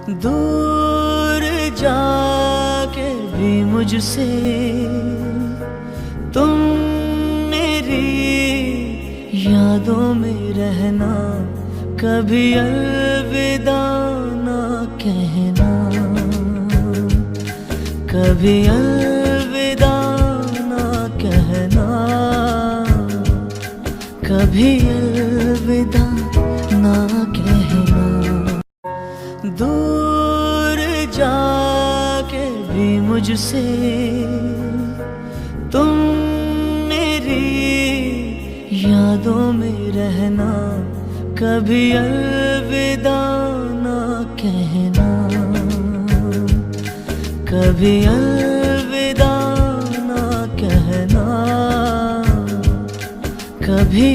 दूर जाके भी मुझसे तुम मेरी यादों में रहना, कभी अलविदा ना कहना, कभी अलविदा ना कहना, कभी अलविदा ना कहना। दूर जाके भी मुझसे तुम मेरी यादों में रहना, कभी अलविदा ना कहना, कभी अलविदा ना कहना, कभी